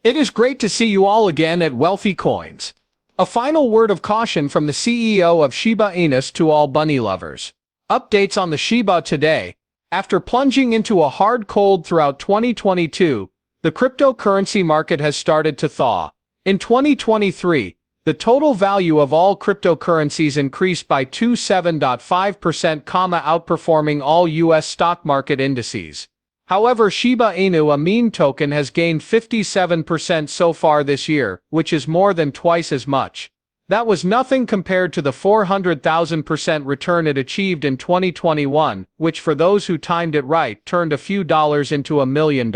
It is great to see you all again at Wealthy Coins. A final word of caution from the CEO of Shiba Inu to all bunny lovers. Updates on the Shiba today. After plunging into a hard cold throughout 2022, the cryptocurrency market has started to thaw. In 2023, the total value of all cryptocurrencies increased by 27.5%, outperforming all U.S. stock market indices. However, Shiba Inu, a meme token, has gained 57% so far this year, which is more than twice as much. That was nothing compared to the 400,000% return it achieved in 2021, which for those who timed it right turned a few dollars into $1 million.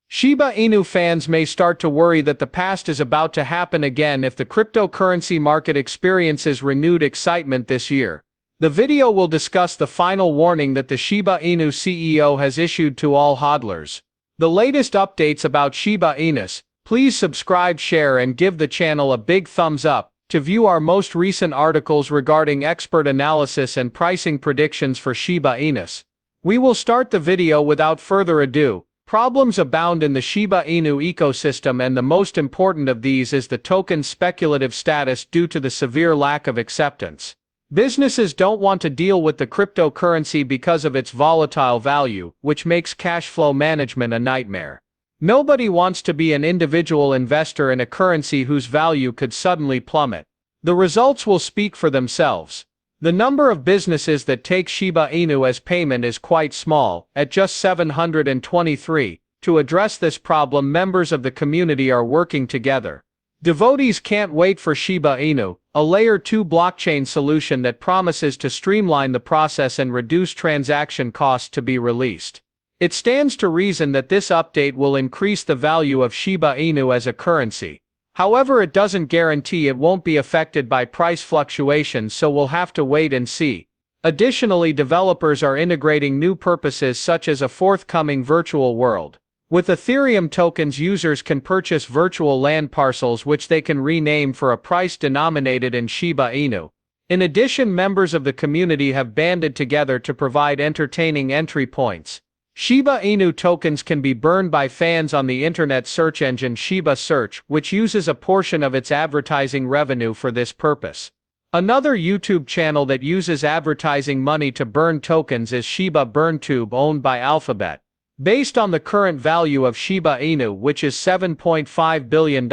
Shiba Inu fans may start to worry that the past is about to happen again if the cryptocurrency market experiences renewed excitement this year. The video will discuss the final warning that the Shiba Inu CEO has issued to all hodlers. The latest updates about Shiba Inu. Please subscribe, share, and give the channel a big thumbs up to view our most recent articles regarding expert analysis and pricing predictions for Shiba Inu. We will start the video without further ado. Problems abound in the Shiba Inu ecosystem, and the most important of these is the token's speculative status due to the severe lack of acceptance. Businesses don't want to deal with the cryptocurrency because of its volatile value, which makes cash flow management a nightmare. Nobody wants to be an individual investor in a currency whose value could suddenly plummet. The results will speak for themselves. The number of businesses that take Shiba Inu as payment is quite small, at just 723. To address this problem, members of the community are working together. Devotees can't wait for Shiba Inu, a Layer 2 blockchain solution that promises to streamline the process and reduce transaction costs, to be released. It stands to reason that this update will increase the value of Shiba Inu as a currency. However, it doesn't guarantee it won't be affected by price fluctuations, so we'll have to wait and see. Additionally, developers are integrating new purposes such as a forthcoming virtual world. With Ethereum tokens, users can purchase virtual land parcels which they can rename for a price denominated in Shiba Inu. In addition, members of the community have banded together to provide entertaining entry points. Shiba Inu tokens can be burned by fans on the internet search engine Shiba Search, which uses a portion of its advertising revenue for this purpose. Another YouTube channel that uses advertising money to burn tokens is Shiba BurnTube, owned by Alphabet. Based on the current value of Shiba Inu, which is $7.5 billion,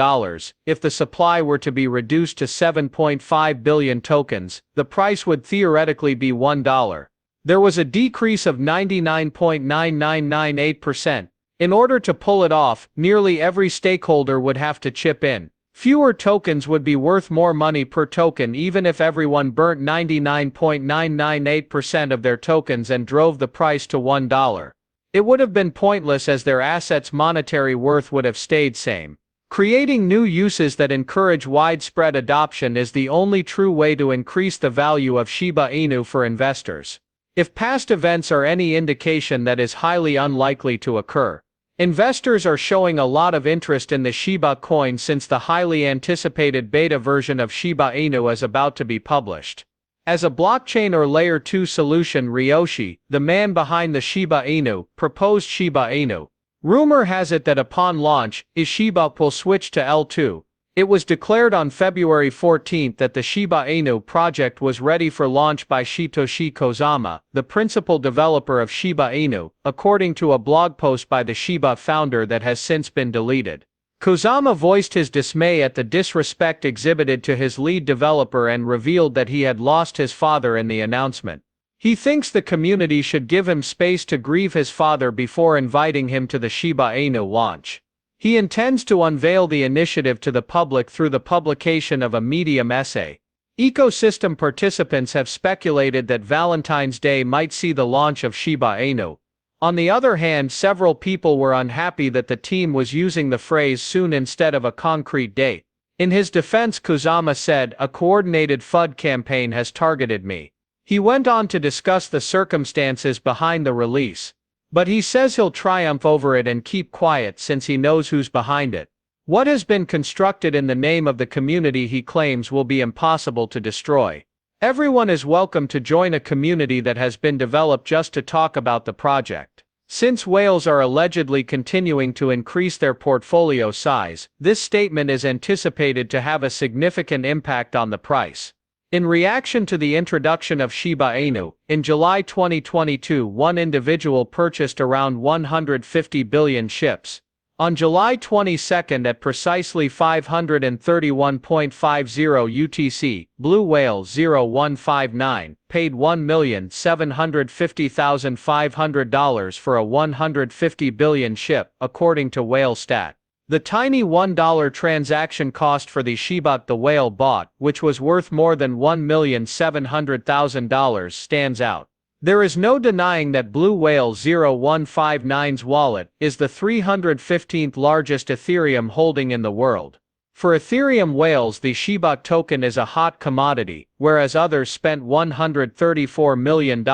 if the supply were to be reduced to 7.5 billion tokens, the price would theoretically be $1. There was a decrease of 99.9998%. In order to pull it off, nearly every stakeholder would have to chip in. Fewer tokens would be worth more money per token even if everyone burnt 99.998% of their tokens and drove the price to $1. It would have been pointless, as their assets' monetary worth would have stayed same. Creating new uses that encourage widespread adoption is the only true way to increase the value of Shiba Inu for investors. If past events are any indication, that is highly unlikely to occur. Investors are showing a lot of interest in the Shiba coin since the highly anticipated beta version of Shiba Inu is about to be published. As a blockchain or Layer 2 solution, Ryoshi, the man behind the Shiba Inu, proposed Shiba Inu. Rumor has it that upon launch, Shiba will switch to L2. It was declared on February 14 that the Shiba Inu project was ready for launch by Satoshi Kozama, the principal developer of Shiba Inu, according to a blog post by the Shiba founder that has since been deleted. Kozama voiced his dismay at the disrespect exhibited to his lead developer and revealed that he had lost his father in the announcement. He thinks the community should give him space to grieve his father before inviting him to the Shiba Inu launch. He intends to unveil the initiative to the public through the publication of a Medium essay. Ecosystem participants have speculated that Valentine's Day might see the launch of Shiba Inu. On the other hand, several people were unhappy that the team was using the phrase soon instead of a concrete date. In his defense, Kozama said, "A coordinated FUD campaign has targeted me." He went on to discuss the circumstances behind the release. But he says he'll triumph over it and keep quiet since he knows who's behind it. What has been constructed in the name of the community, he claims, will be impossible to destroy. Everyone is welcome to join a community that has been developed just to talk about the project. Since whales are allegedly continuing to increase their portfolio size, this statement is anticipated to have a significant impact on the price. In reaction to the introduction of Shiba Inu, in July 2022, one individual purchased around 150 billion ships. On July 22 at precisely 531.50 UTC, Blue Whale 0159 paid $1,750,500 for a 150 billion ship, according to WhaleStat. The tiny $1 transaction cost for the Shiba the whale bought, which was worth more than $1,700,000, stands out. There is no denying that Blue Whale 0159's wallet is the 315th largest Ethereum holding in the world. For Ethereum whales, the Shiba token is a hot commodity, whereas others spent $134 million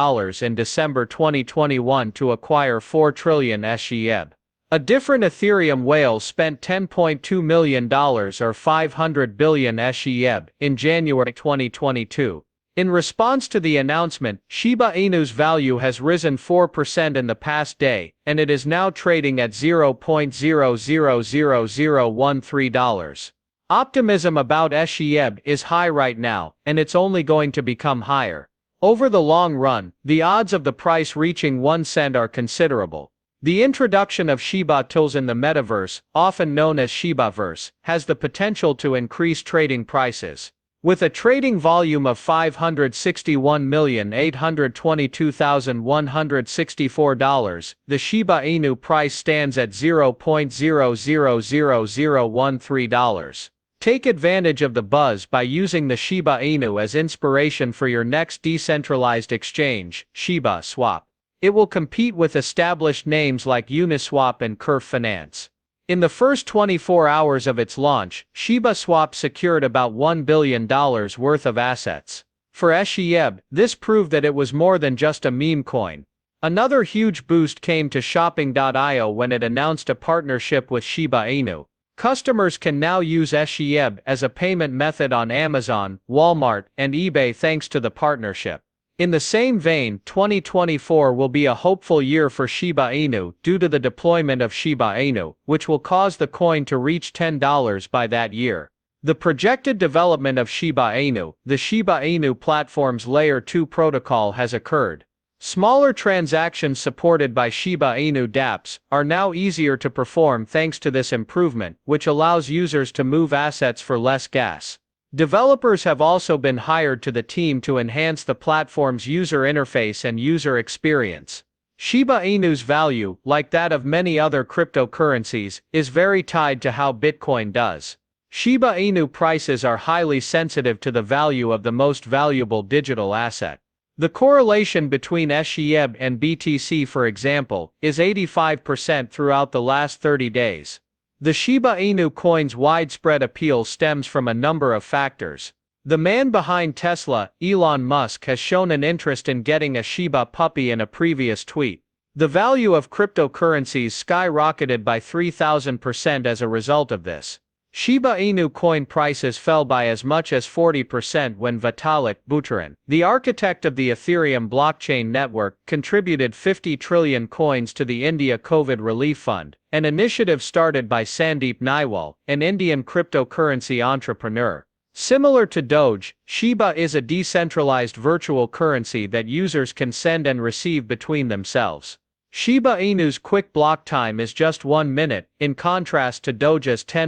in December 2021 to acquire 4 trillion shib. A different Ethereum whale spent $10.2 million or 500 billion shib in January 2022. In response to the announcement, Shiba Inu's value has risen 4% in the past day, and it is now trading at $0.000013. Optimism about shib is high right now, and it's only going to become higher. Over the long run, the odds of the price reaching 1 cent are considerable. The introduction of Shiba tools in the metaverse, often known as Shibaverse, has the potential to increase trading prices. With a trading volume of $561,822,164, the Shiba Inu price stands at $0.000013. Take advantage of the buzz by using the Shiba Inu as inspiration for your next decentralized exchange, Shiba Swap. It will compete with established names like Uniswap and Curve Finance. In the first 24 hours of its launch, Shiba Swap secured about $1 billion worth of assets. For shib, this proved that it was more than just a meme coin. Another huge boost came to Shopping.io when it announced a partnership with Shiba Inu. Customers can now use shib as a payment method on Amazon, Walmart, and eBay thanks to the partnership. In the same vein, 2024 will be a hopeful year for Shiba Inu due to the deployment of Shiba Inu, which will cause the coin to reach $10 by that year. The projected development of Shiba Inu, the Shiba Inu platform's Layer 2 protocol, has occurred. Smaller transactions supported by Shiba Inu dApps are now easier to perform thanks to this improvement, which allows users to move assets for less gas. Developers have also been hired to the team to enhance the platform's user interface and user experience. Shiba Inu's value, like that of many other cryptocurrencies, is very tied to how Bitcoin does. Shiba Inu prices are highly sensitive to the value of the most valuable digital asset. The correlation between shib and BTC, for example, is 85% throughout the last 30 days. The Shiba Inu coin's widespread appeal stems from a number of factors. The man behind Tesla, Elon Musk, has shown an interest in getting a Shiba puppy in a previous tweet. The value of cryptocurrencies skyrocketed by 3,000% as a result of this. Shiba Inu coin prices fell by as much as 40% when Vitalik Buterin, the architect of the Ethereum blockchain network, contributed 50 trillion coins to the India COVID Relief Fund, an initiative started by Sandeep Naiwal, an Indian cryptocurrency entrepreneur. Similar to Doge, Shiba is a decentralized virtual currency that users can send and receive between themselves. Shiba Inu's quick block time is just 1 minute, in contrast to Doge's 10